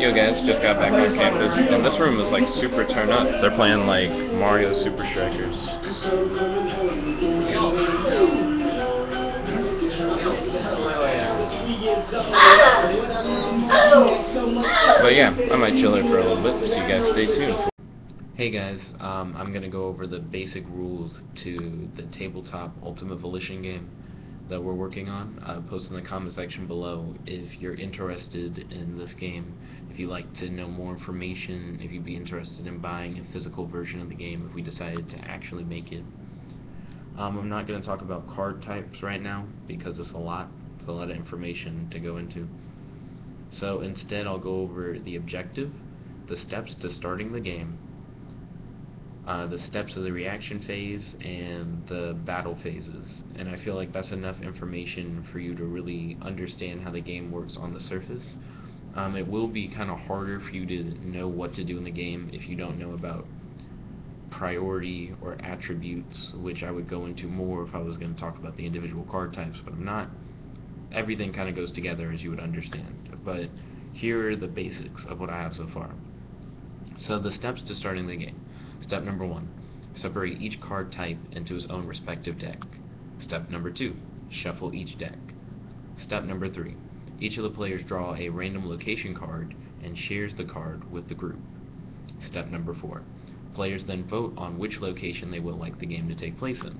Yo guys, just got back on campus, and this room is like super turned up. They're playing like Mario Super Strikers. But yeah, I might chill here for a little bit, so you guys stay tuned. Hey guys, I'm going to go over the basic rules to the tabletop Ultimate Volition game that we're working on. Post in the comment section below if you're interested in this game, if you'd like to know more information, if you'd be interested in buying a physical version of the game if we decided to actually make it. I'm not going to talk about card types right now because it's a lot of information to go into. So instead I'll go over the objective, the steps to starting the game, the steps of the reaction phase, and the battle phases. And I feel like that's enough information for you to really understand how the game works on the surface. It will be kind of harder for you to know what to do in the game if you don't know about priority or attributes, which I would go into more if I was going to talk about the individual card types, but I'm not. Everything kind of goes together, as you would understand. But here are the basics of what I have so far. So the steps to starting the game. Step number 1, separate each card type into its own respective deck. Step number 2, shuffle each deck. Step number 3, each of the players draw a random location card and shares the card with the group. Step number 4, players then vote on which location they would like the game to take place in.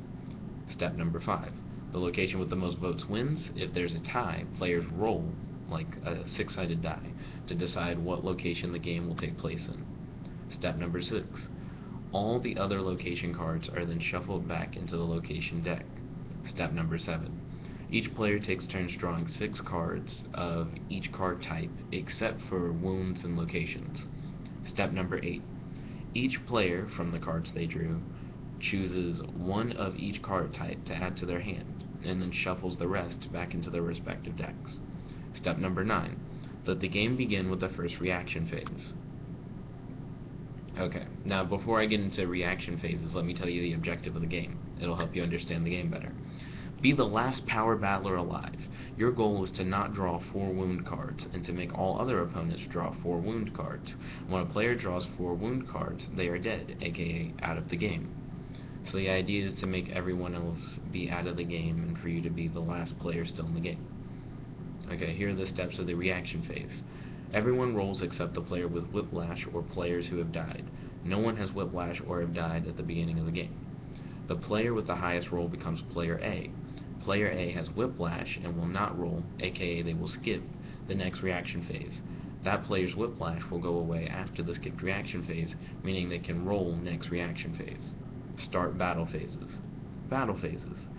Step number 5, the location with the most votes wins. If there's a tie, players roll like a 6-sided die to decide what location the game will take place in. Step number 6, all the other location cards are then shuffled back into the location deck. Step number 7, each player takes turns drawing 6 cards of each card type except for wounds and locations. Step number 8, each player from the cards they drew chooses one of each card type to add to their hand, and then shuffles the rest back into their respective decks. Step number 9, let the game begin with the first reaction phase. Okay, now before I get into reaction phases, let me tell you the objective of the game. It'll help you understand the game better. Be the last power battler alive. Your goal is to not draw 4 wound cards, and to make all other opponents draw 4 wound cards. When a player draws 4 wound cards, they are dead, aka out of the game. So the idea is to make everyone else be out of the game, and for you to be the last player still in the game. Okay, here are the steps of the reaction phase. Everyone rolls except the player with whiplash or players who have died. No one has whiplash or have died at the beginning of the game. The player with the highest roll becomes player A. Player A has whiplash and will not roll, aka they will skip the next reaction phase. That player's whiplash will go away after the skipped reaction phase, meaning they can roll next reaction phase. Start battle phases. Battle phases.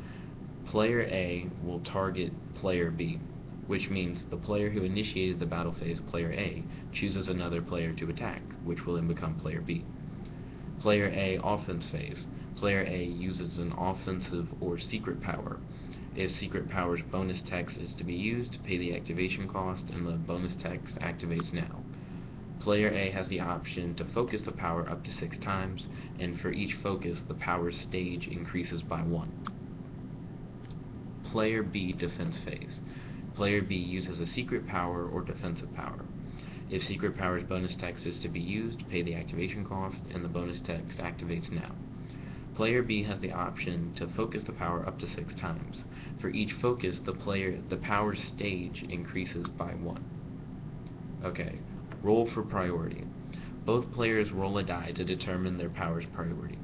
Player A will target player B, which means the player who initiated the battle phase, player A, chooses another player to attack, which will then become player B. Player A offense phase. Player A uses an offensive or secret power. If secret power's bonus text is to be used, pay the activation cost, and the bonus text activates now. Player A has the option to focus the power up to 6 times, and for each focus, the power's stage increases by 1. Player B defense phase. Player B uses a secret power or defensive power. If secret power's bonus text is to be used, pay the activation cost, and the bonus text activates now. Player B has the option to focus the power up to 6 times. For each focus, the power's stage increases by 1. Okay, roll for priority. Both players roll a die to determine their power's priority.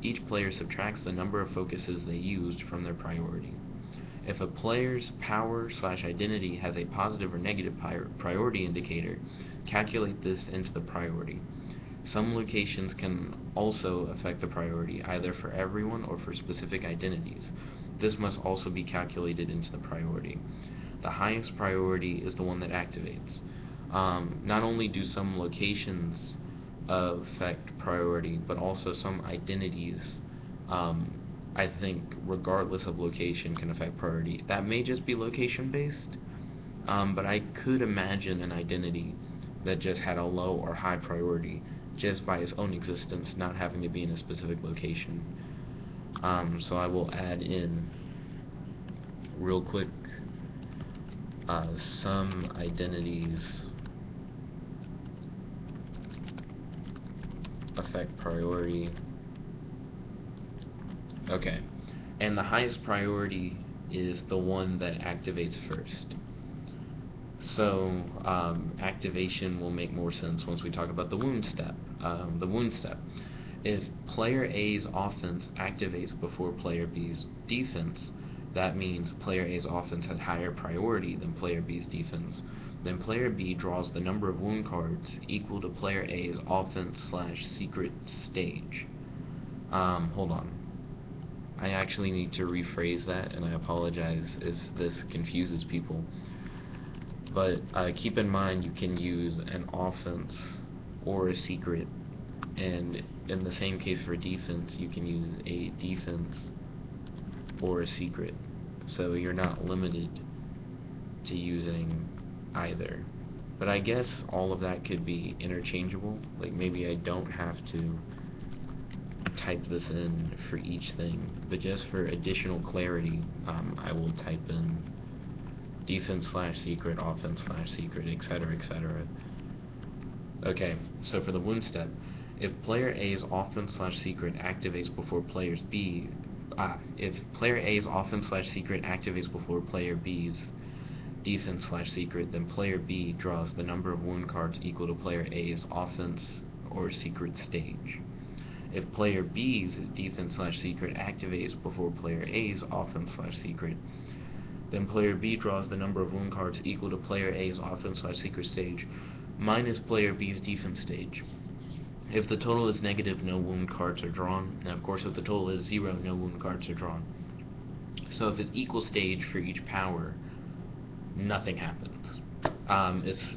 Each player subtracts the number of focuses they used from their priority. If a player's power/identity has a positive or negative priority indicator, calculate this into the priority. Some locations can also affect the priority, either for everyone or for specific identities. This must also be calculated into the priority. The highest priority is the one that activates. Not only do some locations affect priority, but also some identities, I think, regardless of location, can affect priority. That may just be location-based, but I could imagine an identity that just had a low or high priority just by its own existence, not having to be in a specific location. So I will add in, real quick, some identities affect priority. Okay. And the highest priority is the one that activates first. So, activation will make more sense once we talk about the wound step. If player A's offense activates before player B's defense, that means player A's offense had higher priority than player B's defense. Then player B draws the number of wound cards equal to player A's offense/secret stage. Hold on. I actually need to rephrase that, and I apologize if this confuses people. But keep in mind you can use an offense or a secret, and in the same case for defense, you can use a defense or a secret. So you're not limited to using either. But I guess all of that could be interchangeable. Like maybe I don't have to type this in for each thing, but just for additional clarity, I will type in defense/secret, offense/secret, etc., etc. Okay, so for the wound step, if player A's offense/secret activates before player B's defense/secret, then player B draws the number of wound cards equal to player A's offense or secret stage. If player B's defense/secret activates before player A's offense/secret, then player B draws the number of wound cards equal to player A's offense/secret stage minus player B's defense stage. If the total is negative, no wound cards are drawn. And of course, if the total is 0, no wound cards are drawn. So if it's equal stage for each power, nothing happens.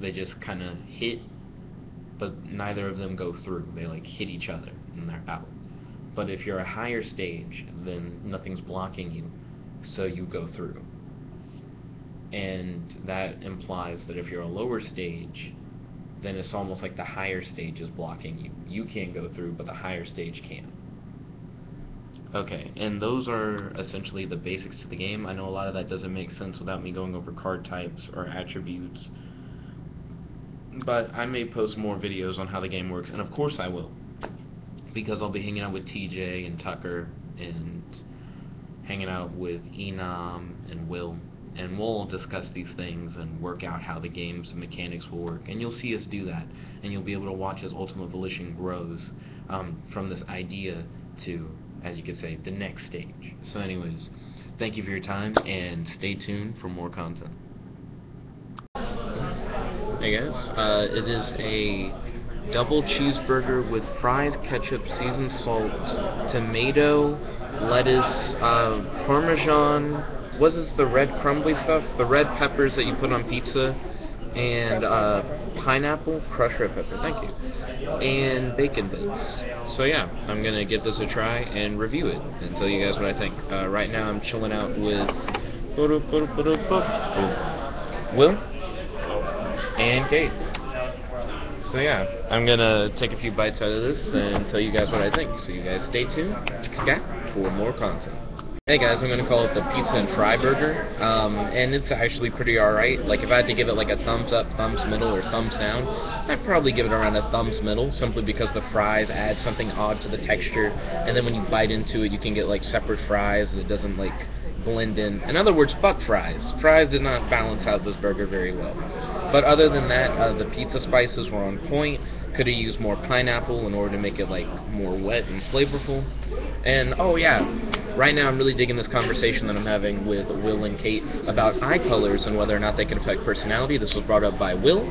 They just kind of hit, but neither of them go through. They like hit each other and they're out. But if you're a higher stage, then nothing's blocking you, so you go through. And that implies that if you're a lower stage, then it's almost like the higher stage is blocking you. You can't go through, but the higher stage can. Okay, and those are essentially the basics to the game. I know a lot of that doesn't make sense without me going over card types or attributes, but I may post more videos on how the game works, and of course I will, because I'll be hanging out with TJ and Tucker and hanging out with Enam and Will, and we'll discuss these things and work out how the game's mechanics will work, and you'll see us do that, and you'll be able to watch as Ultimate Volition grows from this idea to, as you could say, the next stage. So anyways, thank you for your time, and stay tuned for more content. Hey guys, it is a double cheeseburger with fries, ketchup, seasoned salt, tomato, lettuce, Parmesan, what is the red crumbly stuff? The red peppers that you put on pizza, and pineapple, crushed red pepper, thank you, and bacon bits. So yeah, I'm going to give this a try and review it and tell you guys what I think. Right now I'm chilling out with Will and Kate. So yeah, I'm going to take a few bites out of this and tell you guys what I think. So you guys stay tuned for more content. Hey guys, I'm going to call it the pizza and fry burger, and it's actually pretty alright. Like, if I had to give it like a thumbs up, thumbs middle, or thumbs down, I'd probably give it around a thumbs middle, simply because the fries add something odd to the texture, and then when you bite into it, you can get like separate fries, and it doesn't like blend in. In other words, fuck fries. Fries did not balance out this burger very well. But other than that, the pizza spices were on point. Could have used more pineapple in order to make it like more wet and flavorful. And oh yeah, right now I'm really digging this conversation that I'm having with Will and Kate about eye colors and whether or not they can affect personality. This was brought up by Will,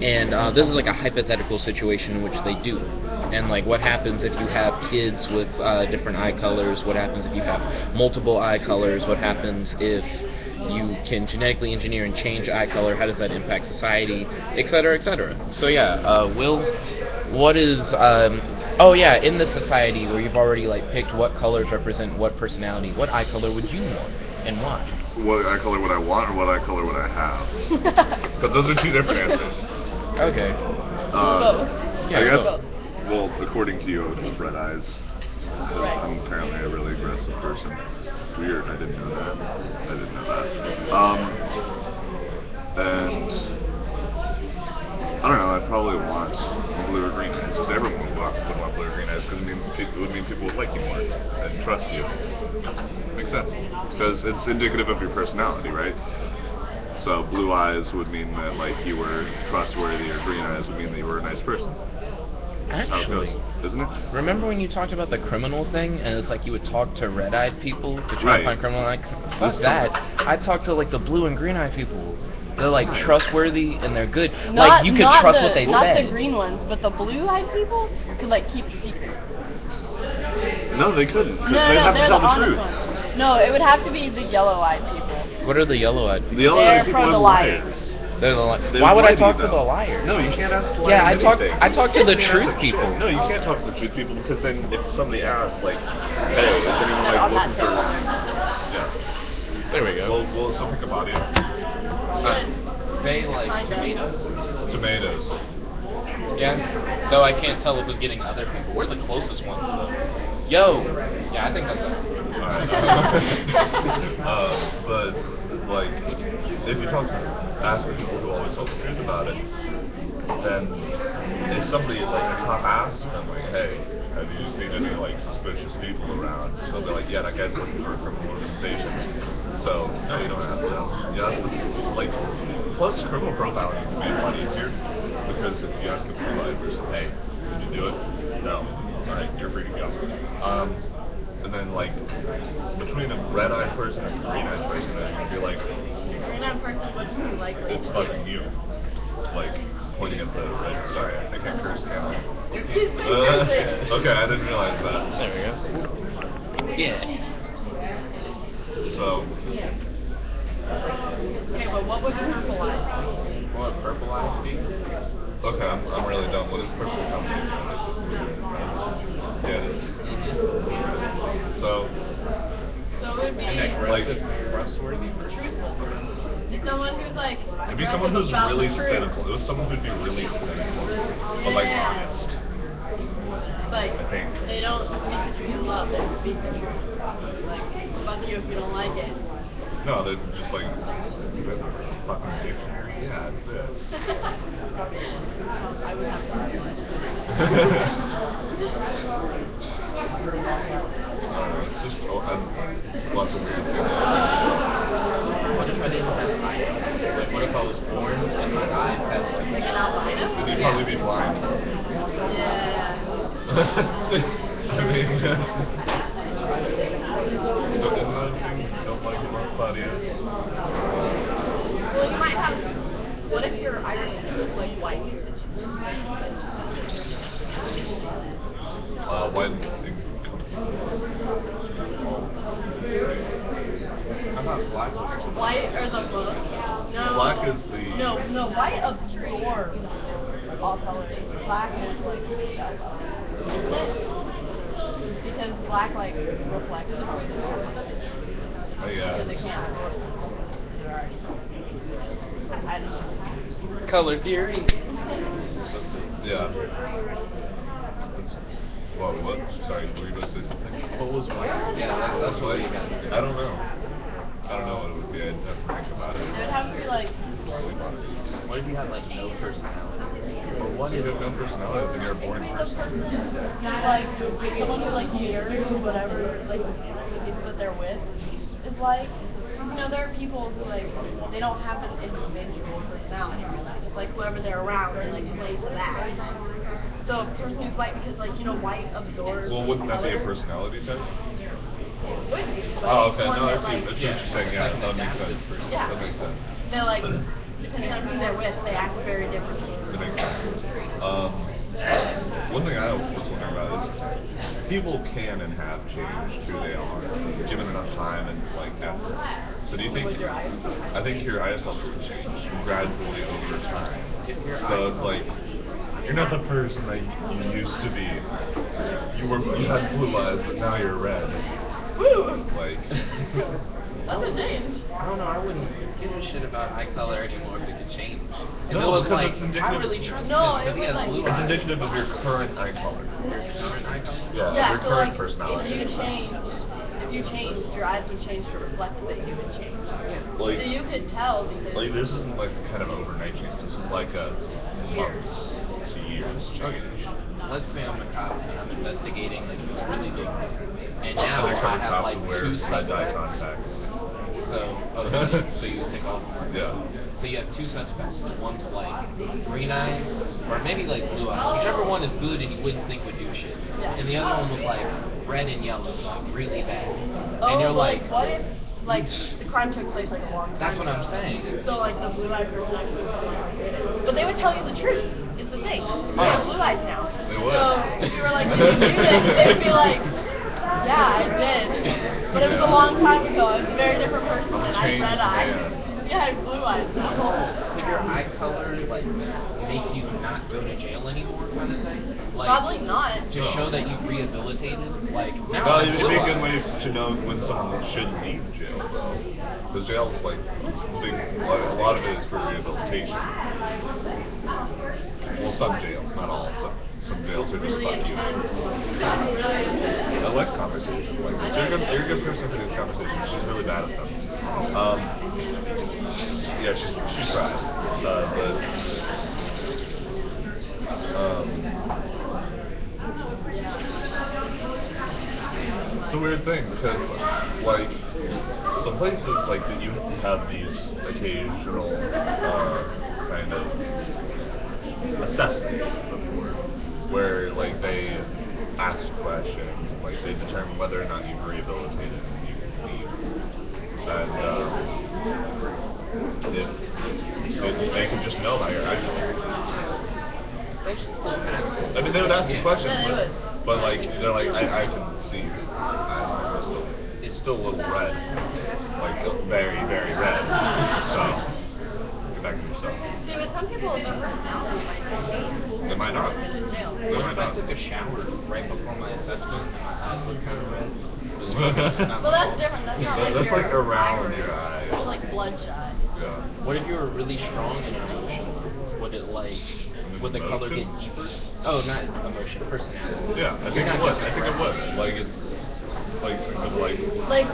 and this is like a hypothetical situation in which they do. And like, what happens if you have kids with different eye colors? What happens if you have multiple eye colors? What happens if you can genetically engineer and change eye color? How does that impact society, etc., etc.? So yeah, Will, what is oh yeah, in this society where you've already like picked what colors represent what personality, what eye color would you want and why? What eye color would I want, or what eye color would I have? Because those are two different answers. Okay. I guess. Well, according to you, I would have red eyes, because I'm apparently a really aggressive person. Weird, I didn't know that. And I don't know, I'd probably want blue or green eyes, because everyone wouldn't want blue or green eyes because it would mean people would like you more and trust you. Makes sense. Because it's indicative of your personality, right? So blue eyes would mean that like you were trustworthy, or green eyes would mean that you were a nice person. That's how it Actually, goes, isn't it? remember when you talked about the criminal thing, and it's like you would talk to red-eyed people to try to find criminal? Like, fuck that. I talk to like the blue and green-eyed people. They're like trustworthy and they're good. Like you could trust what they not say. Not the green ones, but the blue-eyed people could like keep secrets. No, they couldn't. No, They'd have to they're tell the the honest truth. ones. No, it would have to be the yellow-eyed people. What are the yellow-eyed people? The yellow-eyed people for are the liars. They're the They Why would I lie to talk you, to the liars? No, you can't ask the liars. Yeah, I talk to the You can't truth ask people. No, you can't talk to the truth people because then if somebody asks, like, hey, is anyone like looking for? Yeah. There we go. We'll still pick a body up. Say like tomatoes. Tomatoes. Yeah. Though I can't tell if it's getting other people. We're the closest ones though. Yo. Yeah, I think that's us. Alright. But like, if you ask the people who always tell the truth about it, then if somebody like a cop asks them like, hey, have you seen any like suspicious people around? They'll be like, yeah, that guy's looking for a criminal organization. So no, you don't ask them. You ask them. Like, plus criminal profiling can be a lot easier because if you ask a blue-eyed person, hey, did you do it? No. All right, you're free to go. And then like between a red-eyed person and a green-eyed person, then you'd be like, Green-eyed person would be like. it's fucking you. Like pointing at the red. Sorry, I can't curse now. Okay, I didn't realize that. There we go. Yeah. So. Okay, but what would purple eyes be? What would purple eyes be? Okay, I'm really dumb. What is purple coming? Yeah, it is. So So it would be like trustworthy truthful. It's someone who's like. it'd be someone who's about really the truth. cynical. It was someone who'd be really cynical, but like honest. Like, I think. they don't speak the truth in love, they speak the truth. Like, fuck you if you don't like it. No, they're just like fucking dictionary. Yeah, it's this. I would have to realize. It's just lots of weird things. What if I didn't have eyes? Like, what if I was born and my eyes had Like an albino? Then you'd probably be blind. Yeah. I mean, isn't that a thing you don't like about Claudius? Well, you might have. What if your iris is like white? White encompasses all. How about black? White or the book? No. Black is the. No, white absorbs all colors. Black is like that color. Isn't it? Because black like reflects it. Oh yeah. Because it can't. I don't know. Color theory. Yeah. What? Sorry, were you going to say something? What was white? Yeah, that's what you guys do. I don't know. I don't know what it would be. I'd have to think about it. It would have to be like. Sleep on it. What if you had like no personality? Or what if you have no personality and you're a boring person? Like someone who like mirrors whatever like the people that they're with is like. You know, there are people who like they don't have an individual personality. It's like whoever they're around, they like play to that. So a person who's white because like white absorbs. Well, wouldn't that be a color. personality type? Would be, but Oh, it's okay. one No, I that, see. like, That's what you're saying. Yeah, that makes sense. Yeah. That makes sense. They're like depending on who they're with, they act very differently. That makes sense. One thing I was wondering about is people can and have changed who they are, given enough time and like effort. So do you think? With your eyes? I think your eyes will change gradually over time. So it's like you're not the person that you used to be. You had blue eyes, but now you're red. Woo! Like. That's a change. I don't know, I wouldn't give a shit about eye color anymore if it could change. If No, it was because like, it's indicative. I really trust No, him because he it was has like- blue It's eyes. indicative of your current eye color. Current eye color? Yeah, Yeah, your so current like, personality. if you change, your eyes would change to reflect that you would change. Like, So you could tell because like this isn't like kind of overnight change. This is like a months. to years change. Okay. Let's say I'm a cop and I'm investigating like this really big thing, and now I Undercover have cops like would wear two red eye suspects. contacts. So, so you take off. Yeah. So you have two suspects. One's like green eyes, or maybe like blue eyes. Whichever one is good and you wouldn't think would do shit. Yeah. And the other one was like red and yellow, really bad. Oh, And you're like, what if, like, the crime took place like a long time that's what I'm ago? saying. So, like, the blue-eyed person actually did it. But they would tell you the truth, is the thing. They have blue eyes now. They would. So, if you were like, did you do this? They would be like, yeah, I did. But it was a long time ago. I was a very different person, and I had red eyes. Yeah, I have blue eyes now. Could your eye color like make you not go to jail anymore, kind of thing? Like, Probably not. to show that you've rehabilitated. Like now No, I have it'd blue be a good eyes. way to know when someone shouldn't be in jail, though. Because jail's like a lot of it is for rehabilitation. Well, some jails, not all. Some jails are just fuck you. I like conversations like this. You're a good person for these conversations. She's really bad at them. Yeah, she tries. But it's a weird thing because, like, some places like that you have these occasional kind of assessments, that's the word, where like they ask questions, like they determine whether or not you've rehabilitated and you can leave. And they can just know by your actions. They should still ask. I mean, they would ask you questions, Yeah, they would. but like they're like, I can see your eyes are it's still a little red, like very, very red. So get back to yourself. See, but some people, their personality might change. They might not. In jail. They What might if I not. took a shower right before my assessment and my eyes look kind of red? Well, that's different. That's not like That's your like around eye. your eye. It's like bloodshot. Yeah. What if you were really strong in your emotion? Would it like, would the color get deeper? Oh, not emotion, personality. Yeah, I think it would. I think it would. Like it's like think of like People who are like.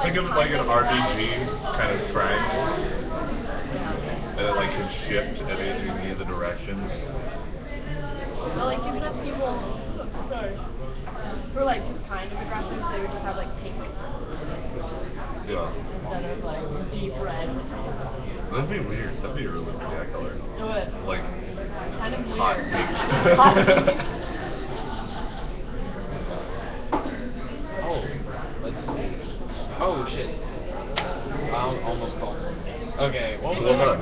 think of it like an RPG kind of triangle, and it like can shift in any of the directions. But like you can have people, sorry, who are like just kind of aggressive. They would just have like pink Yeah. instead of like deep red. That'd be weird. That'd be a really weird eye color. Do it. Like Kind of hot weird. pink. Hot pink. Oh, let's see. Oh shit. I almost called something. Okay, what was Well that? done.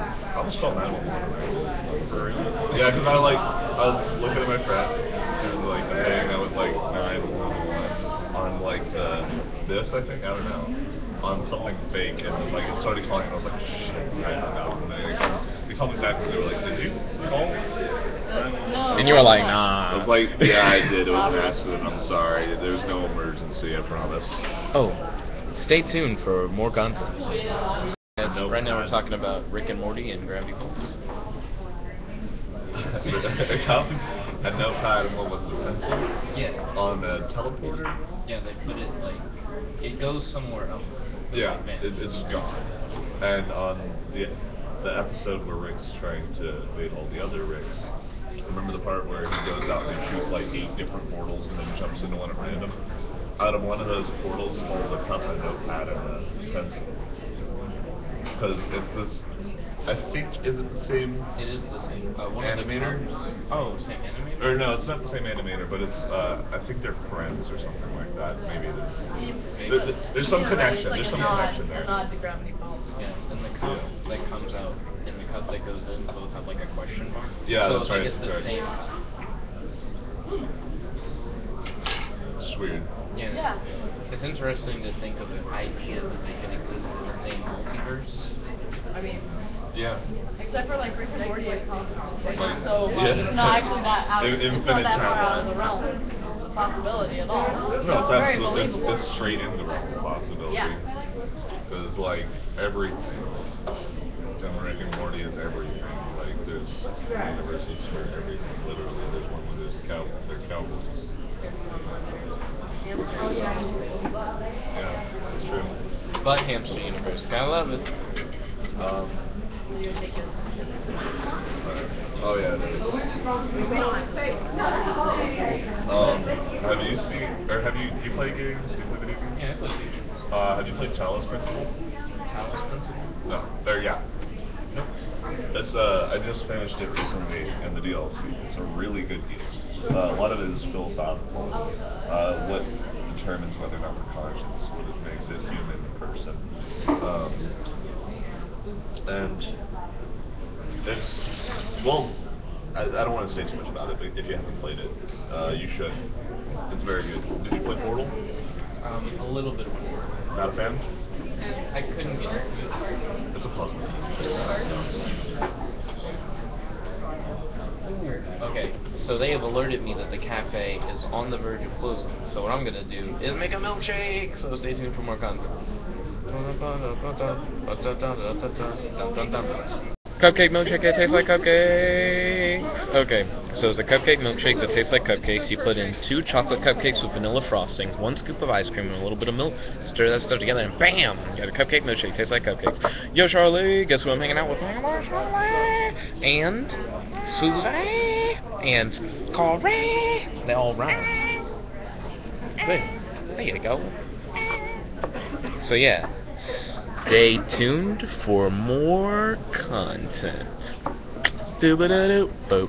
I almost felt 911. For real? Yeah, because I was looking at my friend doing like the thing that was like 911 on like this I think, I don't know, on something fake, and then like it started calling and I was like, shit, I hung up. And they called me back and they were like, did you call? No. And you were like, I nah. was like, yeah, I did. It was an accident. I'm sorry. There's no emergency, I promise. Oh, stay tuned for more content. Yes, Nope. right now we're talking about Rick and Morty and Gravity Falls. A cop, a notepad, and what was it, a pencil? Yeah. On a teleporter? Yeah, they put it like, it goes somewhere else. Yeah, it's gone. And on the episode where Rick's trying to evade all the other Ricks, remember the part where he goes out and he shoots like 8 different portals and then jumps into one at random? Out of one of those portals falls a cup, a notepad, and a pencil. Because it's this, I think, is it the same It is the same. One animator? Of the oh, same animator? Or no, it's not the same animator, but it's, I think they're friends or something like that. Maybe it is. There's some connection. Like There's a some nod, connection there. A nod to Gravity Falls. Yeah, and the cup that comes out and the cup that goes in both have like a question mark. Yeah, so that's it's like right, it's the that's right. same cup. It's weird. Yeah. It's interesting to think of the idea that they can exist in the same multiverse. I mean, Yeah. except for like Rick and Morty, it's not Like, so much. yeah. It's not actually that out. It's not Infinite that far out of the timelines. realm of possibility at all. No, it's very absolutely, believable. it's straight in the realm of possibility. Yeah. Because, like, everything, and Rick and Morty is everything. Like, there's universes for everything, literally. There's one where there's they're cowboys. Yeah, that's true. But Hamster Universe, gotta love it. You take it. Alright. Oh yeah, it is. Have you seen, or you play games? Do you play video games? Yeah, I play games. Have you played Talos Principle? Talos Principle? No. Or yeah. Nope. It's I just finished it recently in the DLC. It's a really good game. A lot of it is philosophical. What determines whether or not we're conscious? What makes it human person? And it's I don't want to say too much about it, but if you haven't played it, you should. It's very good. Did you play Portal? A little bit of Portal. Not a fan? I couldn't get into it. It's a puzzle. Okay, so they have alerted me that the cafe is on the verge of closing. So what I'm gonna do is make a milkshake. So stay tuned for more content. Cupcake milkshake that tastes like cupcakes. Okay, so it's a cupcake milkshake that tastes like cupcakes. You put in 2 chocolate cupcakes with vanilla frosting, 1 scoop of ice cream, and a little bit of milk. Stir that stuff together, and bam! You got a cupcake milkshake. Tastes like cupcakes. Yo, Charlie, guess who I'm hanging out with? Charlie and Susie and Corey. They all rhyme. There you go. So yeah. Stay tuned for more content. Boop.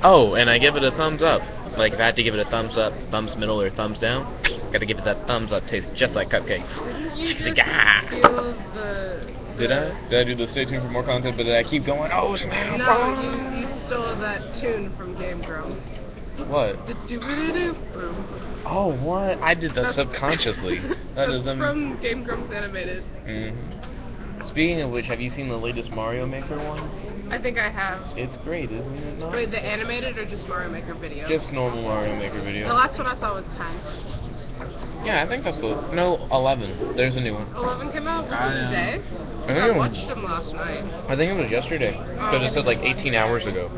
Oh, and I give it a thumbs up. Like, if I had to give it a thumbs up, thumbs middle, or thumbs down, gotta give it that thumbs up. Tastes just like cupcakes. Did I do the stay tuned for more content, but did I keep going? Oh, snap! No, you stole that tune from Game Grumps. What? The doo-ba-doo-doo-boom. Oh, what? I did that subconsciously. That is from Game Grumps Animated. Speaking of which, have you seen the latest Mario Maker one? I think I have. It's great, isn't it? Not? Wait, the animated or just Mario Maker video? Just normal Mario Maker video. The last one I saw was 10. Yeah, I think that's the... No, 11. There's a new one. 11 came out? Was it today? I watched them last night. I think it was yesterday. Because it said like 18 hours ago.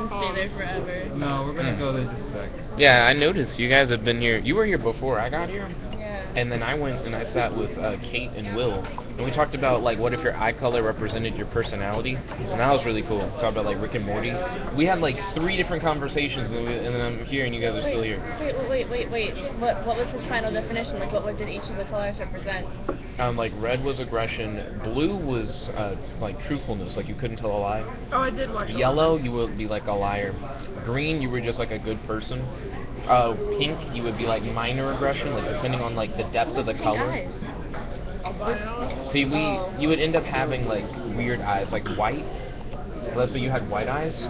Stay there forever. No, we're gonna go there in just a sec. Yeah, I noticed you guys have been here. You were here before I got here. Yeah. And then I went and I sat with Kate and Will. And we talked about, like, what if your eye color represented your personality? And that was really cool. Talked about, like, Rick and Morty. We had, like, 3 different conversations, and then I'm here and you guys are still here. Wait. What was his final definition? Like, what did each of the colors represent? Like, red was aggression. Blue was, like, truthfulness. Like, you couldn't tell a lie. Oh, I did watch it. Yellow, you would be, like, a liar. Green, you were just, like, a good person. Pink, you would be, like, minor aggression, like, depending on, like, the depth of the color. See, you would end up having, like, weird eyes, like white. Let's say you had white eyes,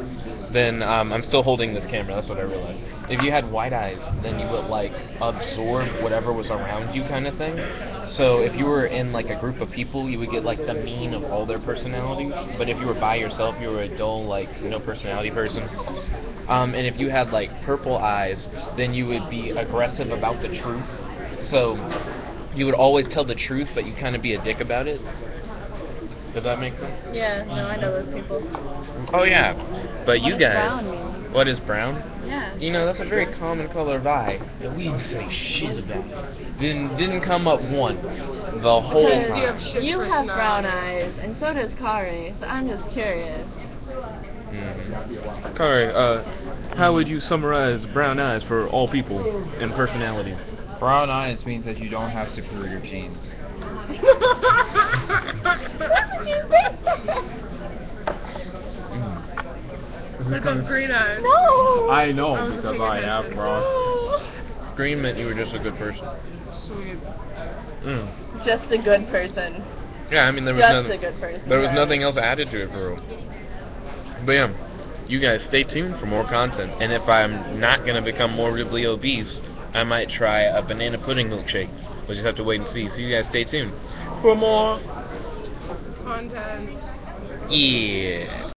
then, I'm still holding this camera, that's what I realized. If you had white eyes, then you would, like, absorb whatever was around you kind of thing. So if you were in, like, a group of people, you would get, like, the mean of all their personalities. But if you were by yourself, you were a dull, like, no personality person. And if you had, like, purple eyes, then you would be aggressive about the truth. So you would always tell the truth, but you kind of be a dick about it. Does that make sense? Yeah, no, I know those people. Oh, yeah. But you guys... Brown mean? What is brown? Yeah. You know, that's a very common color of eye that we didn't say shit about. Didn't come up once. The whole time. You have brown eyes, and so does Kari, so I'm just curious. Kari, how would you summarize brown eyes for all people and personalities? Brown eyes means that you don't have superior genes. Look at green eyes. No! I know, because I have brown. Green meant you were just a good person. Sweet. Just a good person. Yeah, I mean, there was Just nothing. a good person. There was nothing else added to it for real. But yeah, you guys stay tuned for more content. And if I'm not gonna become morbidly obese, I might try a banana pudding milkshake. We'll just have to wait and see. So you guys stay tuned for more Content. Yeah.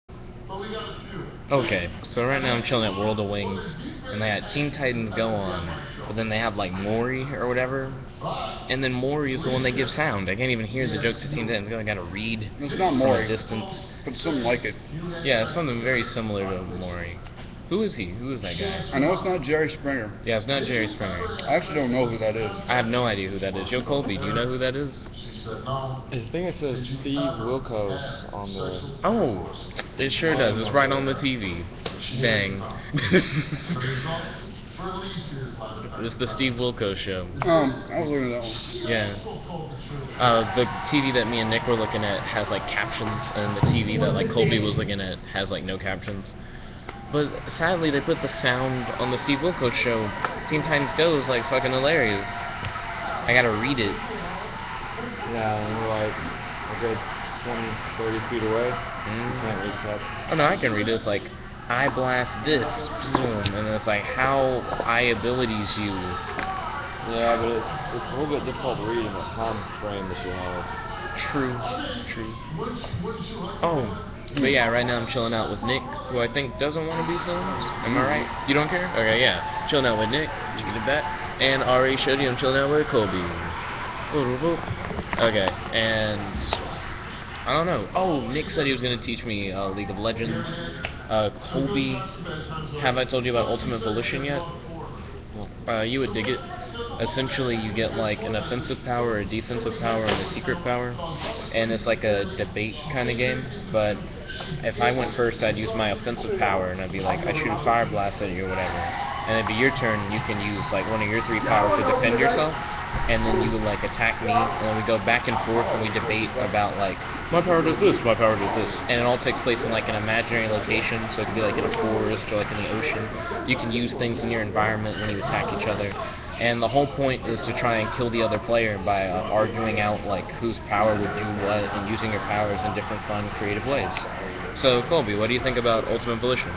Okay, so right now I'm chilling at World of Wings, and they had Teen Titans Go on, but then they have like Maury or whatever, and then Maury is the one that gives sound. I can't even hear the jokes of Teen Titans Go. I gotta read It's not from Maury, a distance. but something like it. Yeah, it's something very similar to Maury. Who is he? Who is that guy? I know it's not Jerry Springer. Yeah, it's not Jerry Springer. I actually don't know who that is. I have no idea who that is. Yo, Colby, do you know who that is? I think it says Steve Wilkos on the... Oh, it sure does. It's right on the TV. Dang. It's the Steve Wilkos show. I was looking at that one. Yeah. The TV that me and Nick were looking at has like captions, and the TV that like Colby was looking at has like no captions. But sadly, they put the sound on the Steve Wilkos show. Teen Titans Go is like fucking hilarious. I gotta read it. Yeah, and we're like a good 20, 30 feet away. So you can't read captions. Oh no, I can read it. It's like, I blast this, zoom, and it's like how I abilities you. Yeah, but it's a little bit difficult to read in the time frame that you have. True. Oh, but yeah, right now I'm chilling out with Nick, who I think doesn't want to be filmed. Am I right? You don't care? Okay, yeah. Chilling out with Nick, you get that. And I already showed you I'm chilling out with Colby. Okay, and I don't know. Oh, Nick said he was going to teach me League of Legends. Colby, have I told you about Ultimate Volition yet? You would dig it. Essentially, you get like an offensive power, a defensive power, and a secret power, and it's like a debate kind of game. But if I went first, I'd use my offensive power, and I'd be like, I shoot a fire blast at you or whatever, and it'd be your turn, and you can use like one of your 3 powers to defend yourself, and then you would like attack me, and then we go back and forth, and we debate about like, my power does this, my power does this, and it all takes place in like an imaginary location, so it could be like in a forest or like in the ocean. You can use things in your environment when you attack each other. And the whole point is to try and kill the other player by arguing out like whose power would do what and using your powers in different fun, creative ways. So, Colby, what do you think about Ultimate Volition?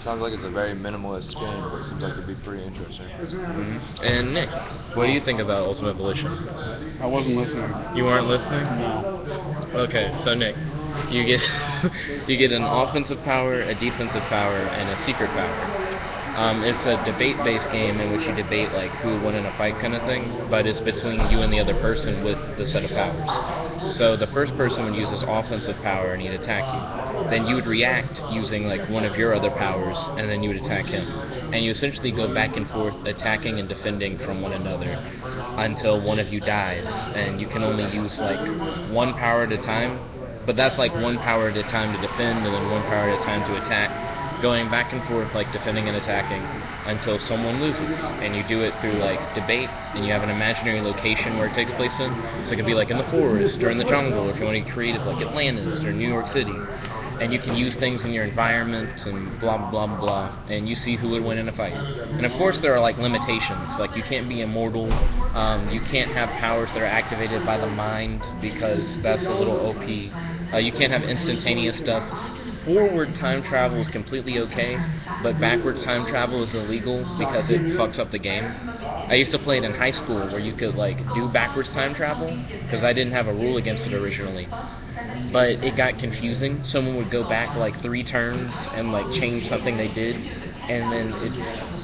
Sounds like it's a very minimalist game, but it seems like it'd be pretty interesting. And Nick, what do you think about Ultimate Volition? I wasn't listening. You weren't listening? No. Okay, so Nick, you get you get an offensive power, a defensive power, and a secret power. It's a debate-based game in which you debate like who would win in a fight kind of thing, but it's between you and the other person with the set of powers. So the first person would use his offensive power and he'd attack you. Then you would react using like one of your other powers, and then you would attack him. And you essentially go back and forth attacking and defending from one another until one of you dies, and you can only use like 1 power at a time, but that's like 1 power at a time to defend and then 1 power at a time to attack, going back and forth like defending and attacking until someone loses. And you do it through like debate, and you have an imaginary location where it takes place in. So it could be like in the forest or in the jungle, or if you want to get creative like Atlantis or New York City. And you can use things in your environment and blah blah blah blah, and you see who would win in a fight. And of course there are like limitations, like you can't be immortal, you can't have powers that are activated by the mind because that's a little OP. You can't have instantaneous stuff. Forward time travel is completely okay, but backward time travel is illegal because it fucks up the game. I used to play it in high school where you could like do backwards time travel because I didn't have a rule against it originally. But it got confusing. Someone would go back like 3 turns and like change something they did, and then it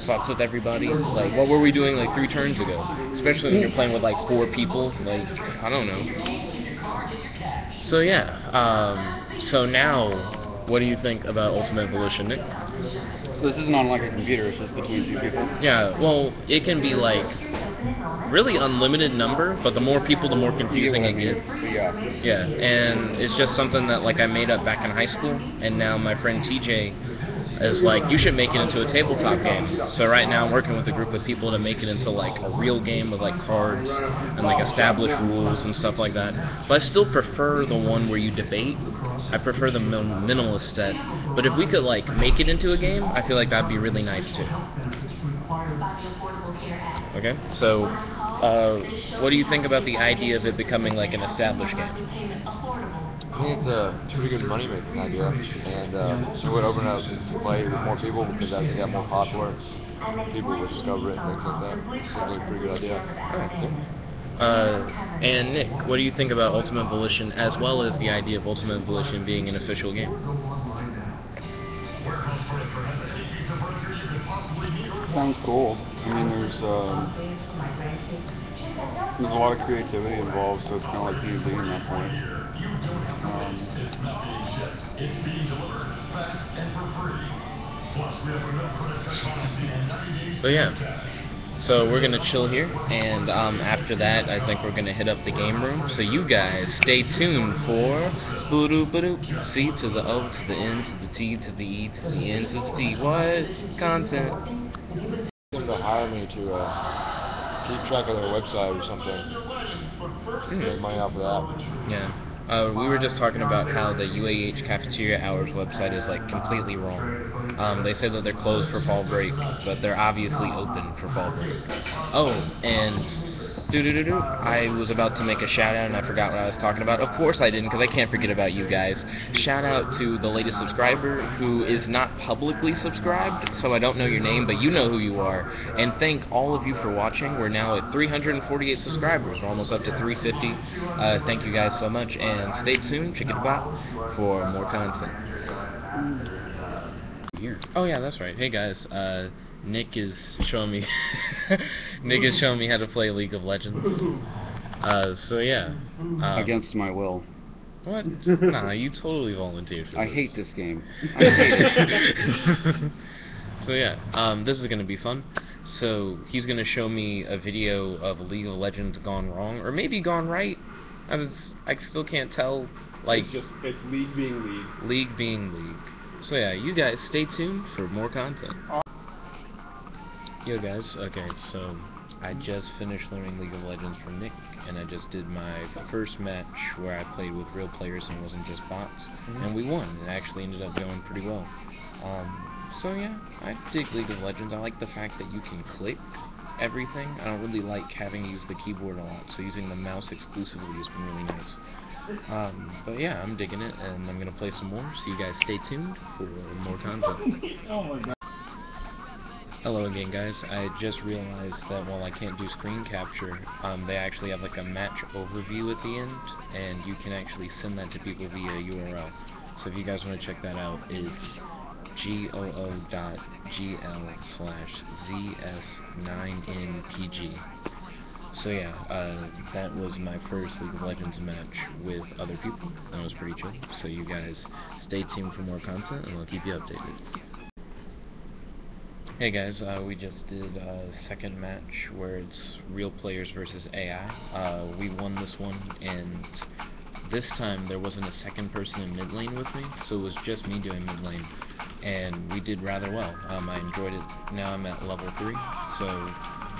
fucks with everybody. Like, what were we doing like 3 turns ago? Especially when you're playing with like 4 people. Like, I don't know. So yeah. So now, what do you think about Ultimate Volition, Nick? So this isn't on like a computer, it's just between 2 people? Yeah, well, it can be like really unlimited number, but the more people, the more confusing it gets. Yeah, and it's just something that like I made up back in high school, and now my friend TJ is like, you should make it into a tabletop game. So right now I'm working with a group of people to make it into like a real game with like cards and like established rules and stuff like that. But I still prefer the one where you debate. I prefer the minimalist set. But if we could like make it into a game, I feel like that'd be really nice too. Okay, so what do you think about the idea of it becoming like an established game? I think it's a pretty good money-making idea, and it would open up to play with more people because as it got more popular, people would discover it and things like that. It's a pretty good idea. And Nick, what do you think about Ultimate Volition, as well as the idea of Ultimate Volition being an official game? Sounds cool. I mean, there's a lot of creativity involved, so it's kind of like D&D in that point. But yeah, so we're gonna chill here, and after that, I think we're gonna hit up the game room. So you guys stay tuned for boo-doo-ba-doo, C to the O to the N to the T to the E to the N to the T. What content? Them to hire me to keep track of their website or something. Make money off of that. Yeah. We were just talking about how the UAH Cafeteria Hours website is like completely wrong. They say that they're closed for fall break, but they're obviously open for fall break. Oh, and I was about to make a shout out and I forgot what I was talking about. Of course I didn't, because I can't forget about you guys. Shout out to the latest subscriber who is not publicly subscribed, so I don't know your name, but you know who you are. And thank all of you for watching. We're now at 348 subscribers. We're almost up to 350. Thank you guys so much, and stay tuned, check it out, for more content. Here. Oh yeah, that's right. Hey guys, Nick is showing me how to play League of Legends. So yeah. Against my will. What? Nah, you totally volunteered for this. I hate this game. I hate it. So yeah, this is gonna be fun. So he's gonna show me a video of League of Legends gone wrong, or maybe gone right. I still can't tell. Like, it's League being League. League being League. So yeah, you guys stay tuned for more content. Yo guys, okay, so I just finished learning League of Legends from Nick, and I just did my first match where I played with real players and it wasn't just bots, and we won. It actually ended up going pretty well. So yeah, I dig League of Legends. I like the fact that you can click everything. I don't really like having to use the keyboard a lot, so using the mouse exclusively has been really nice. But yeah, I'm digging it, and I'm gonna play some more, so you guys stay tuned for more content. Oh my god. Hello again guys, I just realized that while I can't do screen capture, they actually have like a match overview at the end, and you can actually send that to people via URL. So if you guys want to check that out, it's goo.gl/ZS9NPG. So yeah, that was my first League of Legends match with other people. That was pretty chill. So you guys stay tuned for more content, and I'll keep you updated. Hey guys, we just did a second match where it's real players versus AI. We won this one, and this time there wasn't a second person in mid lane with me, so it was just me doing mid lane, and we did rather well. I enjoyed it. Now I'm at level 3, so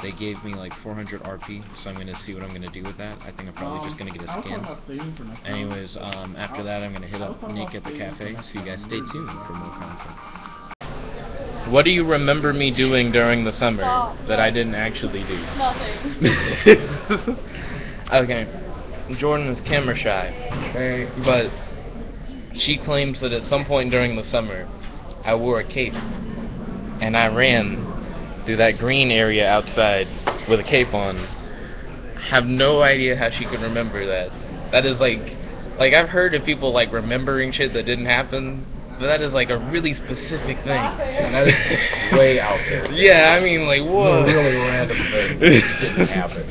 they gave me like 400 RP, so I'm going to see what I'm going to do with that. I think I'm probably just going to get a skin. Anyways, after that I'm going to hit up Nick at the cafe, so you guys stay tuned for more content. What do you remember me doing during the summer that I didn't actually do? Nothing. Okay. Jordan is camera shy. But she claims that at some point during the summer, I wore a cape. And I ran through that green area outside with a cape on. Have no idea how she could remember that. That is like I've heard of people like remembering shit that didn't happen. But that is like a really specific thing. And that is way out there. Yeah, I mean, like, whoa. It's a really random thing. It didn't happen.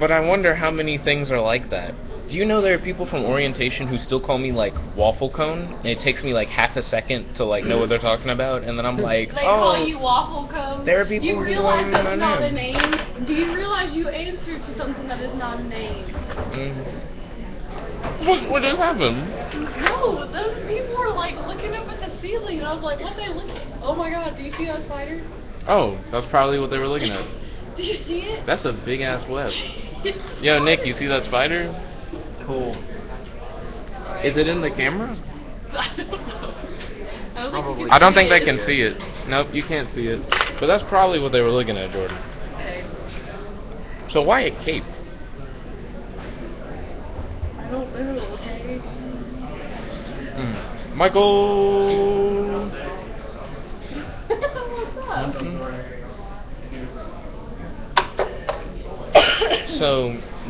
But I wonder how many things are like that. Do you know there are people from orientation who still call me, like, waffle cone? And it takes me, like, half a second to, like, know what they're talking about. And then I'm like, They call you waffle cone? There are people you who realize don't that's know not my a name? Do you realize you answered to something that is not a name? What just happened? No, those people were like looking up at the ceiling, and I was like, what they looking at? Oh my god, do you see that spider? Oh, that's probably what they were looking at. Do you see it? That's a big ass web. Yo, Nick, you see that spider? Cool. Is it in the camera? I don't know. I don't think they can see it. Nope, you can't see it. But that's probably what they were looking at, Jordan. Okay. So why a cape? I don't know, okay? Michael! What's up? So,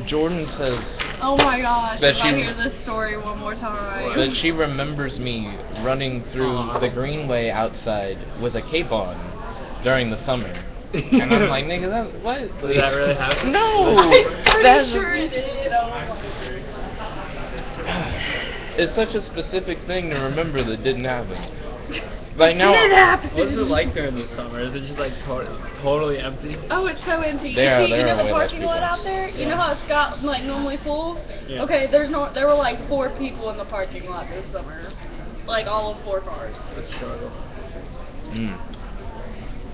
Jordan says Oh my gosh, that if I hear this story one more time. that she remembers me running through the greenway outside with a cape on during the summer. And I'm like, nigga, that, what? Did that really happen? No! I'm pretty sure it did. Oh my. It's such a specific thing to remember that didn't happen. Like now. It happened. What's it like during the summer? Is it just like totally empty? Oh, it's so empty. There are- You see, there you are know way the less parking lot people. out there? You know how it's got like normally full? Yeah. Okay, there were like 4 people in the parking lot this summer. Like all of 4 cars. It's a struggle.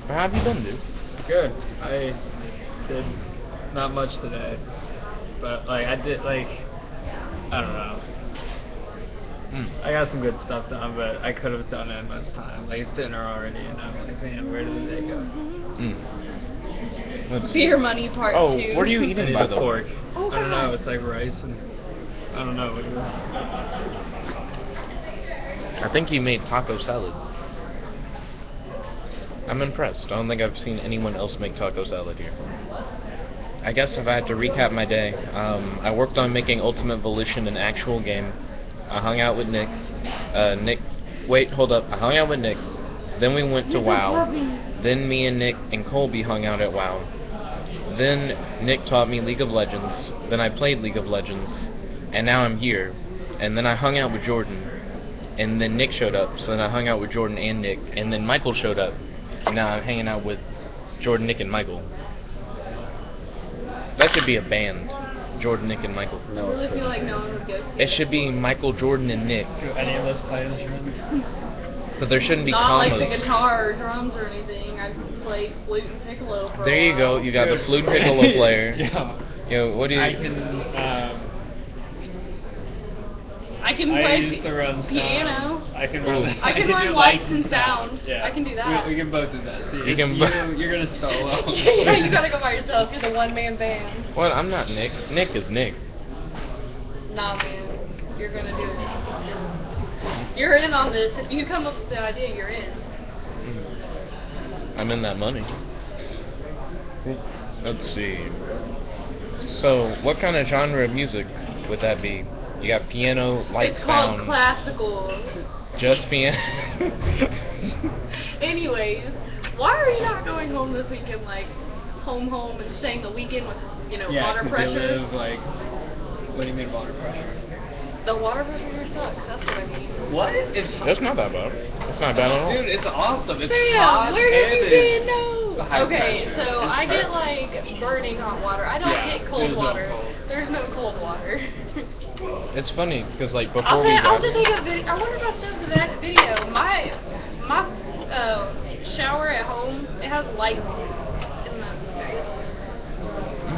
How have you been, dude? Good. I did not much today, but like I did like I don't know. I got some good stuff done, but I could have done it in less time. Like it's dinner already, and I'm like, man, where did the day go? Let's see. Beer money part 2. Oh, what are you I eating need by a the pork. way? Oh, I don't know. God. It's like rice and I don't know what it is. I think you made taco salad. I'm impressed. I don't think I've seen anyone else make taco salad here. I guess if I had to recap my day, I worked on making Ultimate Volition an actual game. I hung out with Nick. Wait, hold up. I hung out with Nick. Then we went to WoW. Then me and Nick and Colby hung out at WoW. Then Nick taught me League of Legends. Then I played League of Legends. And now I'm here. And then I hung out with Jordan. And then Nick showed up. So then I hung out with Jordan and Nick. And then Michael showed up. And now I'm hanging out with Jordan, Nick, and Michael. That should be a band. Jordan, Nick, and Michael. I really feel like no one would go see It should be Michael, Jordan, and Nick. Do any of us play instruments? But there shouldn't be Not commas. like the guitar or drums or anything. I play flute and piccolo for a There you go. while. You got the flute piccolo player. Yeah. Yo, what do you? I can play used to run sound. piano. I can Ooh. run. I can do run lights and sound. Yeah. I can do that. We can both do that. See, You can you're gonna solo. Yeah, you gotta go by yourself. You're the one-man band. What? I'm not Nick. Nick is Nick. Nah, man. You're gonna do it. You're in on this. If you come up with the idea, you're in. I'm in that money. Let's see. So, what kind of genre of music would that be? You got piano, light It's called sound. classical. Just piano. Anyways, why are you not going home this weekend, like home and staying the weekend with, Yeah, water 'cause pressure? they live like. What do you mean water pressure? The water pressure here sucks. That's what I mean. What? It's That's not that bad. It's not bad at all. dude, it's awesome. It's Damn, hot where have you and been? it's No. high Okay, pressure. so It's I get perfect. like burning hot water. I don't Yeah, get cold there's no water. cold. There's no cold water. It's funny because like before I'll we got. just take a video. I wonder if I showed the that video. My shower at home, it has lights in the.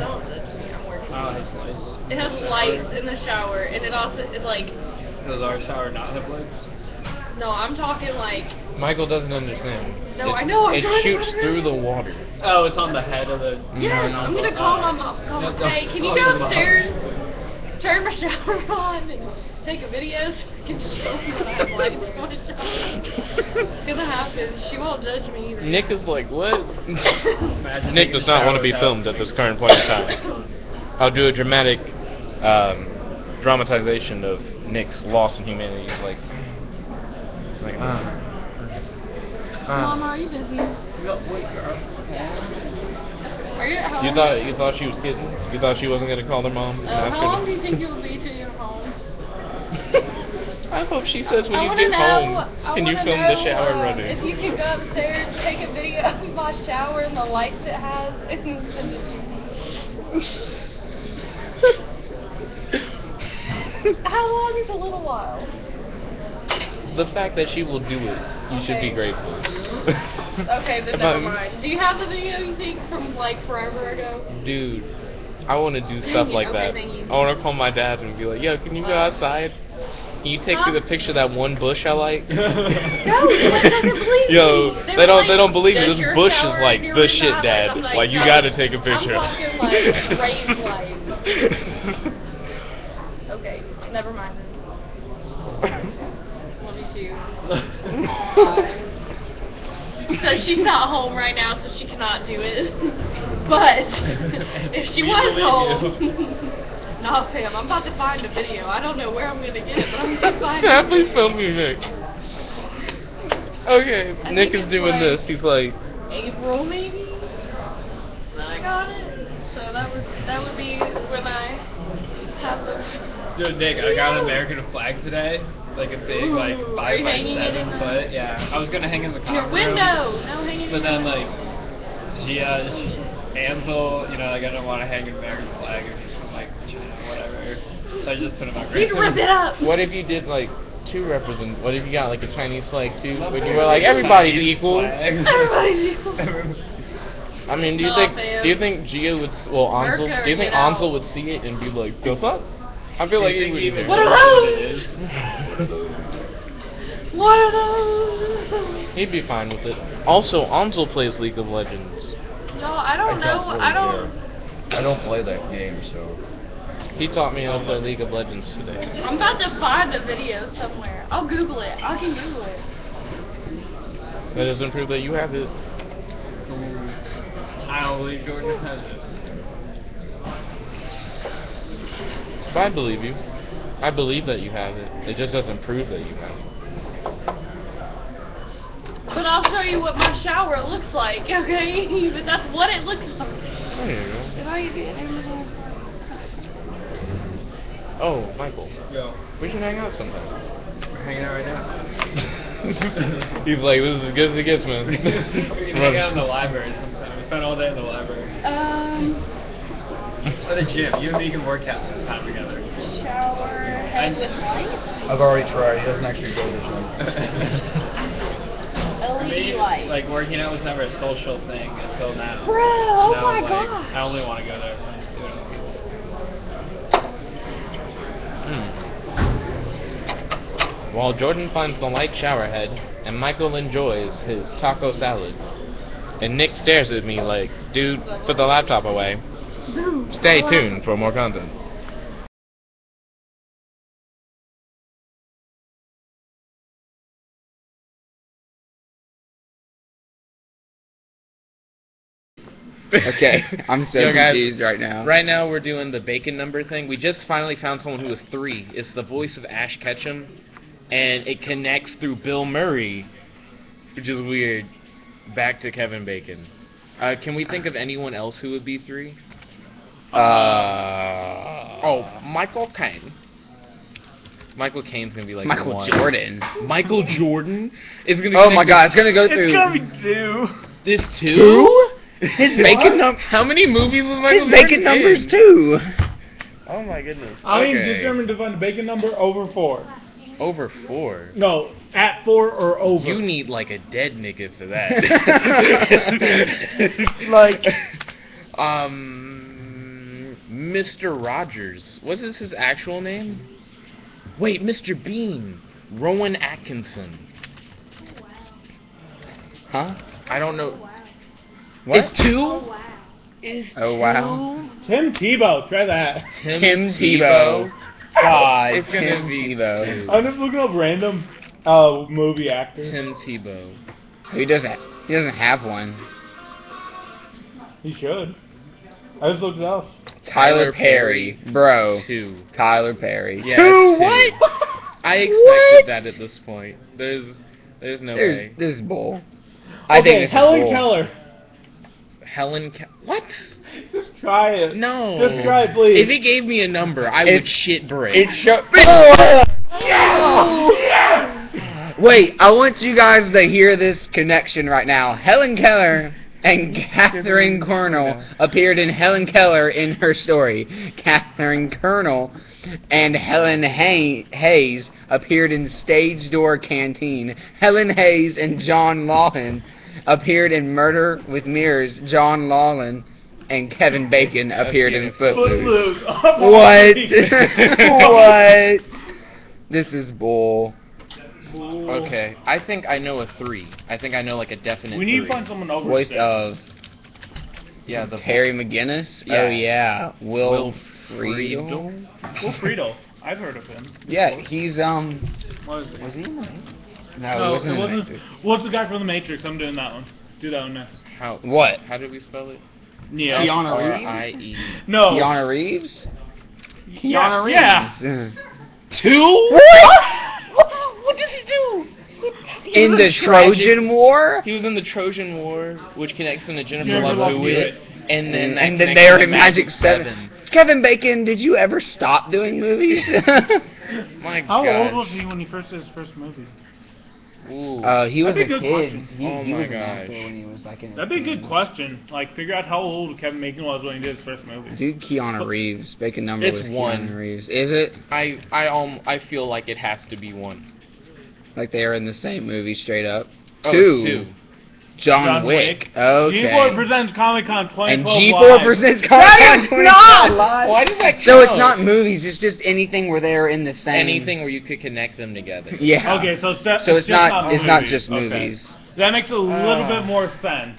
Don't judge me. I'm working. Oh, it's nice. It has lights in the shower, and it also it's like. Does our shower not have lights? No, I'm talking like. Michael doesn't understand. No, I know, I'm It trying to shoots figure through it the out. water. Oh, it's on the head of the. Yes, I'm gonna call my mom. Hey, can you go upstairs, turn my shower on, and take a video so I can show you that I have lights in my shower? It's gonna happen. She won't judge me either. Nick is like, what? Imagine Nick taking does a not shower want to be without- filmed at this current point in time. I'll do a dramatic dramatization of Nick's loss in humanity. He's like, Mama, are you busy? Wait, girl. Are you at home? You thought she was kidding? You thought she wasn't gonna call her mom? And ask how her long to- do you think you'll be till you're home? I hope she says when I you wanna get home, I can you wanna film know, the shower If running? you can go upstairs, take a video of my shower and the lights it has, and send it to me. How long is a little while? The fact that she will do it, you should be Okay. grateful. Okay, but never mind. Do you have the video you think from like forever ago? Dude, I want to do stuff you. like Okay, that. thank you. I want to call my dad and be like, yo, can you go outside? Can you take me the picture of that one bush I like? No, that doesn't believe Yo, me. they don't believe me. Does This your bush shower is like in your the room shit, have Dad. I'm Like, you no, gotta take a picture. I'm talking like raised lights. Okay, never mind. Love you too. Bye. So she's not home right now, so she cannot do it. But if she was home, no, Pam, I'm about to find a video. I don't know where I'm gonna get it, but I'm gonna find it. Please film me, Nick. Okay, I Nick think is it's doing like- this. He's like, April maybe that I got it. So that would be when I have the Dude, Nick, I got an American flag today. Like a big, like, Ooh, are 5 you by hanging it 7 in the- foot. Yeah. I was gonna hang it in the Your common room. window! No hanging. But then, like, Ansel, you know, like, I don't want to hang an American flag or something, like, whatever. So I just put it on my You can rip it up! What if you did like what if you got like a Chinese flag too? When you were like everybody's equal. Everybody's equal. I mean, do you think Gia would Ansel? Mercury, Do you think get out. Ansel would see it and be like, "Go fuck"? I feel like he would. even What are those? What are those? He'd be fine with it. Also, Ansel plays League of Legends. No, I don't know. I don't. I don't play that game, so. He taught me how to play League of Legends today. I'm about to find a video somewhere. I'll Google it. I can Google it. That doesn't prove that you have it. I don't believe Jordan has it. But I believe you. I believe that you have it. It just doesn't prove that you have it. But I'll show you what my shower looks like, okay? But that's what it looks like. There you go. Did I get Amazon? Oh, Michael. Yo. We should hang out sometime. We're hanging out right now. He's like, this is as good as it gets, man. We can hang out in the library sometime. We spent all day in the library. Or the gym. You and me can work out sometime together. Shower head with light? I've already tried. He doesn't actually go to the gym. LED light. Like, working out was never a social thing until now. Bro, oh Now, my like, gosh. I only want to go there. While Jordan finds the light shower head, and Michael enjoys his taco salad, and Nick stares at me like, dude, put the laptop away. Stay tuned for more content. Okay, I'm so Yo, guys, confused right now. Right now we're doing the bacon number thing. We just finally found someone who was 3. It's the voice of Ash Ketchum, and it connects through Bill Murray, which is weird. Back to Kevin Bacon. Can we think of anyone else who would be 3? Michael Caine. Michael Caine's gonna be like Michael 1. Jordan. Michael Jordan is gonna. Oh my God, it's gonna go through. It's gonna be 2. This 2? His bacon number. How many movies was Michael His bacon Jordan numbers in? too. Oh my goodness. I mean, Okay. determined to find the bacon number over 4. Over 4. No, at 4 or over. You need like a dead nigga for that. Like, Mr. Rogers. Was this his actual name? Wait, Mr. Bean. Rowan Atkinson. Huh? I don't know. What? It's 2? Oh wow. Tim Tebow, try that. Tim Tebow. God, It's gonna Tim be Tebow. I'm just looking up random movie actors. Tim Tebow. He doesn't have one. He should. I just looked it up. Tyler Perry, bro. 2. Tyler Perry. Yeah, 2? it's 2. What? I expected What? that at this point. There's no This way. is bull. I think Okay, this Helen is bull. Keller. What? Just try it. No. Just try it, please. If he gave me a number, I would shit brick. It's Wait, I want you guys to hear this connection right now. Helen Keller and Catherine Colonel appeared in Helen Keller in her story. Catherine Colonel and Helen Hayes appeared in Stage Door Canteen. Helen Hayes and John Lawson appeared in Murder with Mirrors. John Lawson and Kevin Bacon appeared in Footloose. Footloose. Oh, What? my What? This is bull. Okay, I think I know a 3. I think I know like a definite We need 3. to find someone over Voice 6. of Yeah, the Terry McGinnis? Yeah. Oh yeah. Will Friedle? Friedle? Will Friedle. I've heard of him. Yeah, he's What is it? was he in the Matrix? No, No, he wasn't it in the wasn't. Matrix. What's the guy from the Matrix? I'm doing that one. Do that one next. What? How did we spell it? Yeah. Keanu Reeves? R-I-E. No. Keanu Reeves? Keanu Reeves. Yeah. 2? What does he do? In the Trojan War? He was in the Trojan War, which connects him to Jennifer Jennifer Love Love Hewitt. Hewitt. And then And then they were in Magic 7. Kevin Bacon, did you ever stop doing movies? My How old was gosh. he when he first did his first movie? Ooh. He was That'd a be a good kid. question. He Oh was my an actor gosh. when he was like in his That'd be a good teens. question. Like, figure out how old Kevin Bacon was when he did his first movie. Dude, Keanu Reeves. Bacon number It's with one. Keanu Reeves. Is it? I feel like it has to be 1. Like they are in the same movie straight up? Oh, 2. it's 2. John Wick. Okay. G4 presents Comic Con 2012 And live. G4 presents Comic-Con 2012 live. Why does that count? So it's not movies, it's just anything where they're in the same... Anything where you could connect them together. Yeah. Okay, so So just it's not movies. just Okay. movies. That makes a little bit more sense.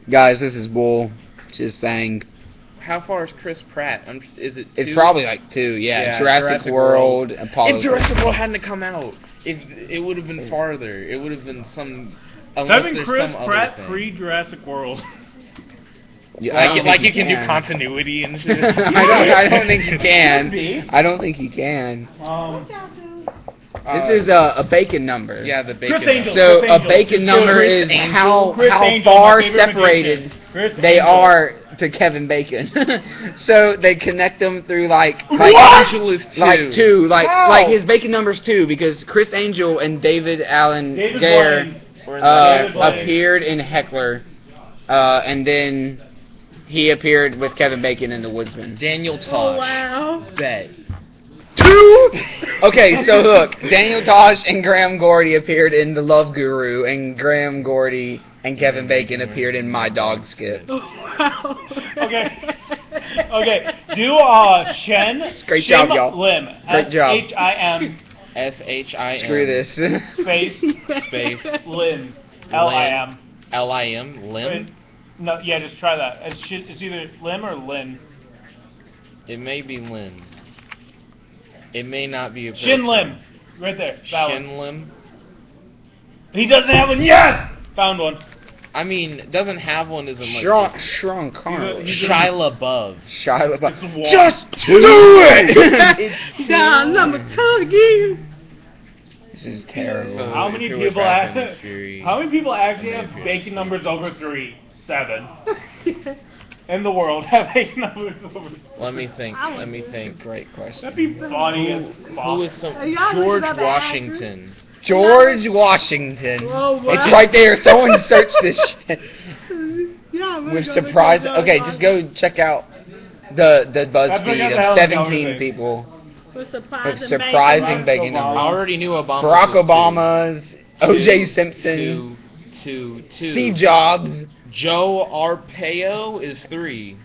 Guys, this is Bull. Just saying. How far is Chris Pratt? Is it 2? It's probably like 2, yeah. Yeah, Jurassic World, Apollo. If Jurassic World hadn't come out, it would have been farther. It would have been some... Unless That'd been there's Chris some Pratt other thing. pre-Jurassic World. Yeah, I don't Like think you can do continuity and shit. I don't think you can. Could be. I don't think you can. Uh, This is a bacon number. Yeah, the bacon. Chris Angel. So Chris a Angel. bacon number Chris is Angel. Chris how Angel, far my favorite separated magician. Chris they Angel. are to Kevin Bacon. So they connect them through like Angel is 2. like 2, How? like his bacon number's 2 because Chris Angel and David Allen David Gare Blaine. David Blaine. appeared in Heckler, and then he appeared with Kevin Bacon in The Woodsman. Daniel Tosh. Oh, wow. Bet. 2. Okay, so look, Daniel Tosh and Graham Gordy appered in The Love Guru, and Graham Gordy and Kevin Bacon appeared in My Dog Skip. Wow. Okay. Okay. Do Shen. Great job, Shim y'all. Lim. Great job. Shim S-H-I-M. Screw this. space Lim. Lim. L-I-M? Lim? No, yeah, just try that. It's either Lim or Lin. It may be Lin. It may not be a person. Shin Lim. Right there. That one. Shin Lim? He doesn't have one. Yes! Found one. I mean, doesn't have one isn't like Sean Connery. Shia LaBeouf. Shia LaBeouf. It's one. Just do it! Down number 2 again. This is terrible. So How many if it was people Fast and have? the Fury, How many people actually and have the bacon Furious. numbers over 3? 7. In the world have bacon numbers over 3. Let me think. Let me think. Great question. That'd be funny as fuck. Who is some Are y'all George looking up an Washington? George Washington. Oh, wow. It's right there. Someone search this shit. Yeah, With surprise. Okay, just go check out the That's BuzzFeed because of Helen 17 Keller people With with surprising, surprising bacon Barack I numbers. already knew Obama. Barack was Obama's, O.J. Simpson, two. Steve Jobs. Joe Arpaio is 3.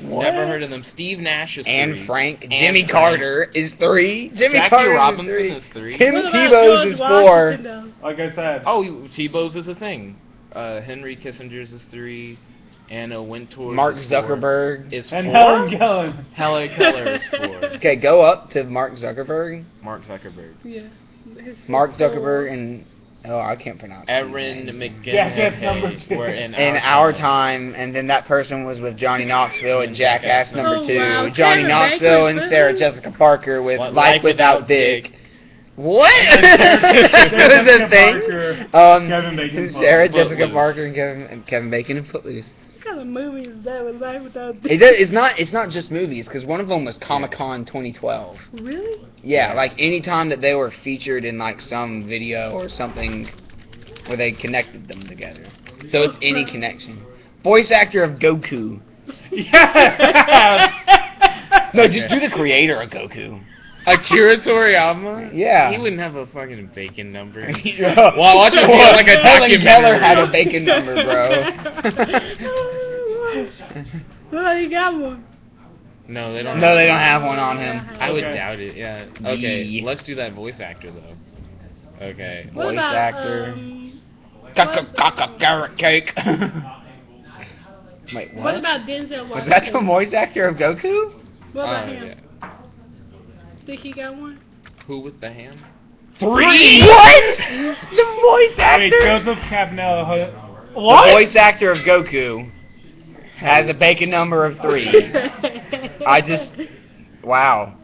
What? Never heard of them. Steve Nash is 3. Anne Frank. Anne Jimmy Frank. Carter is 3. Jimmy Jackie Carter Robinson is is 3. Tim What about Tebow's George is 4. Washington, though? Like I said. Oh, Tebow's is a thing. Henry Kissinger's is 3. Anna Wintour's Mark is 4. Zuckerberg. Is And 4. Helen Keller. Helen Keller is 4. Okay, go up to Mark Zuckerberg. Mark Zuckerberg. Yeah. Mark Zuckerberg and I can't pronounce his Erin name. Jackass number McGinnis 2. were in Our Time, and then that person was with Johnny Knoxville and Jackass number Oh, 2. wow. Johnny Kevin Knoxville Bacon, and Sarah really? Jessica Parker with What, Life Without Dick. What? Sarah That was a Jessica thing. Parker, Kevin Bacon, Sarah Footloose. Jessica Parker and Kevin Bacon and Footloose. What kind of movie is that with Life Without Dick? It's not just movies, because one of them was Comic-Con 2012. Really? Yeah, like any time that they were featured in like some video or something where they connected them together. So it's any connection. Voice actor of Goku. Yes! No, just do the creator of Goku. Akira Toriyama? Yeah. He wouldn't have a fucking bacon number. Well, watch it be like a Helen documentary. Keller had a bacon number, bro. Well, you got one. No, they don't. No, they don't have one on him. I would Okay. doubt it. Yeah. Okay. Yeah. Let's do that voice actor though. Okay. What Voice about, actor. Carrot cake. Wait, what? What about Denzel Washington? Was that the voice actor of Goku? What about him? Yeah. Think he got one? Who with the hand? 3? What? The voice Wait, actor? Joseph Cabanel. The What? voice actor of Goku has a bacon number of 3. I just... Wow.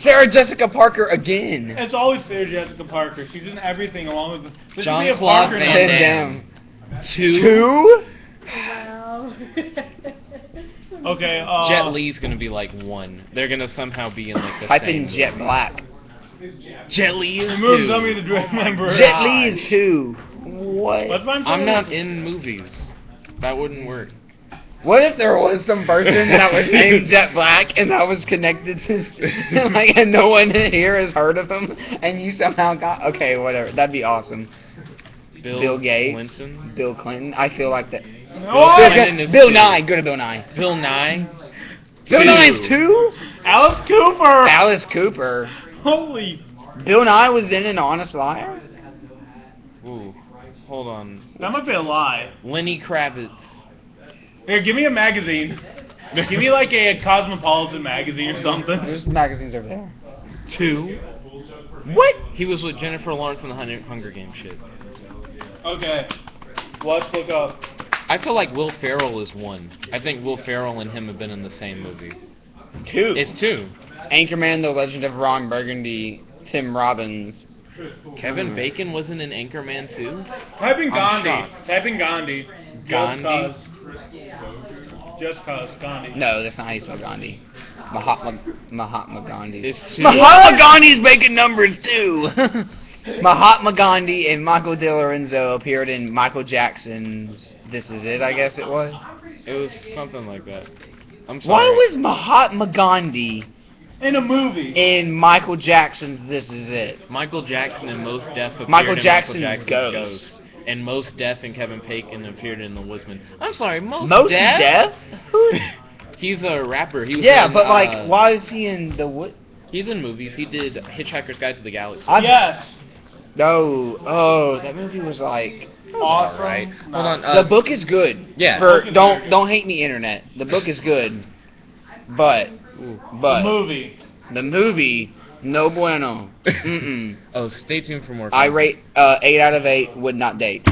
Sarah Jessica Parker again. It's always Sarah Jessica Parker. She's in everything along with the... There should be a Jean-Claude Parker Van number. Damme. Damn. 2? Wow. Okay. Jet Li's gonna be like 1. They're gonna somehow be in like the Type same. in Jet Black. Jet Li is Remove 2. something to remember. Jet Li is 2. What? Let's find I'm someone not else. in movies. That wouldn't work. What if there was some person that was named Jet Black and that was connected to, like, and no one here has heard of him, and you somehow got, okay, whatever, that'd be awesome. Bill Gates, Clinton. Bill Clinton, I feel like that. Clinton is Bill 2. Nye, go to Bill Nye. Bill Nye. Bill 2. Nye's 2? Alice Cooper. Alice Cooper. Holy. Bill Nye was in An Honest Liar? Ooh, hold on. That must be a lie. Lenny Kravitz. Here, give me a magazine. Give me like a Cosmopolitan magazine or something. There's magazines over there. 2. What? He was with Jennifer Lawrence in the Hunger Games shit. Okay. Let's look up. I feel like Will Ferrell is 1. I think Will Ferrell and him have been in the same movie. 2. It's 2. Anchorman, The Legend of Ron Burgundy, Tim Robbins. Kevin Bacon wasn't in Anchorman 2? Type in I'm Gandhi. shocked. Type in Gandhi. Gandhi? Just cause Gandhi. No, that's not how you spell Gandhi. Mahatma Gandhi. It's 2. Mahatma Gandhi's making numbers too. Mahatma Gandhi and Michael De Lorenzo appeared in Michael Jackson's This Is It, I guess it was. It was something like that. I'm sorry. Why was Mahatma Gandhi In a movie. in Michael Jackson's This Is It? Michael Jackson and Mos Def appeared Michael in Jackson's Michael Jackson's Ghost. And Mos Def and Kevin Bacon appeared in The Woodsman. I'm sorry, Mos Def? Def? Who? He's a rapper. He was Yeah, in, but like, why is he in the what? He's in movies. He did Hitchhiker's Guide to the Galaxy. Yes. No, oh, that movie was like. Awesome. Alright. No. Hold on. The book is good. Yeah. Don't hate me, internet. The book is good, but The movie. the movie no bueno. Mm-mm. Oh, stay tuned for more. I rate 8 out of 8. Would not date.